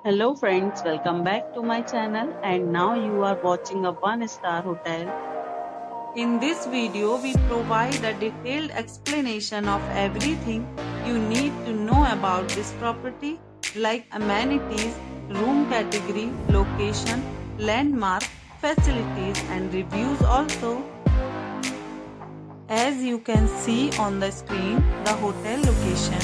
Hello friends, welcome back to my channel and now you are watching a 1-star hotel. In this video, we provide a detailed explanation of everything you need to know about this property like amenities, room category, location, landmark, facilities and reviews also. As you can see on the screen, the hotel location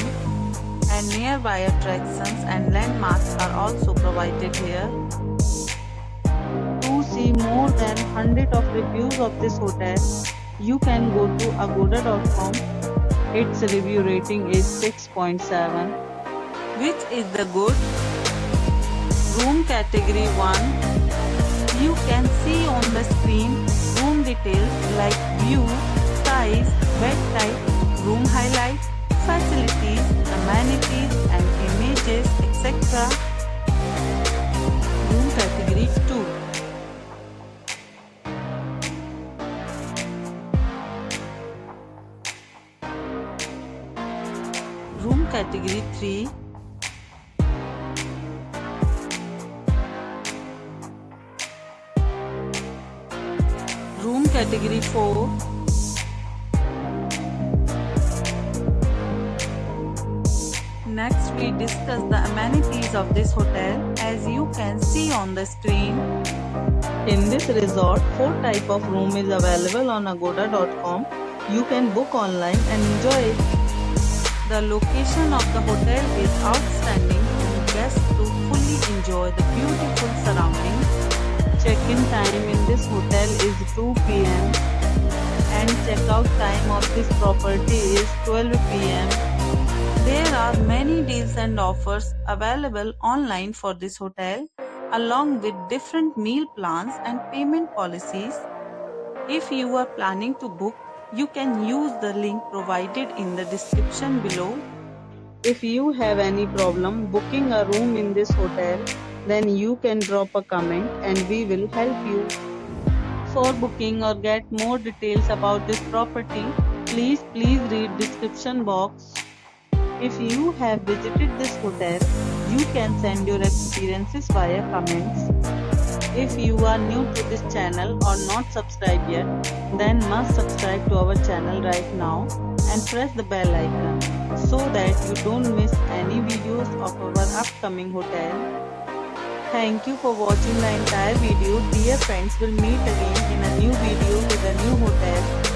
and nearby attractions and landmarks are also provided here. To see more than 100 of reviews of this hotel, you can go to agoda.com. Its review rating is 6.7, which is the good. Room category 1. You can see on the screen room details like view, size, bed type, room highlights, facilities, amenities and images, etc. Room category 2. Room category 3. Room category 4. Next, we discuss the amenities of this hotel as you can see on the screen. In this resort, 4 type of room is available on agoda.com. You can book online and enjoy it. The location of the hotel is outstanding and guests to fully enjoy the beautiful surroundings. Check-in time in this hotel is 2 p.m. and check-out time of this property is 12 p.m. There are many deals and offers available online for this hotel, along with different meal plans and payment policies. If you are planning to book, you can use the link provided in the description below. If you have any problem booking a room in this hotel, then you can drop a comment and we will help you. For booking or get more details about this property, please read description box. If you have visited this hotel, you can send your experiences via comments. If you are new to this channel or not subscribed yet, then must subscribe to our channel right now and press the bell icon so that you don't miss any videos of our upcoming hotel. Thank you for watching the entire video. Dear friends, we'll meet again in a new video with a new hotel.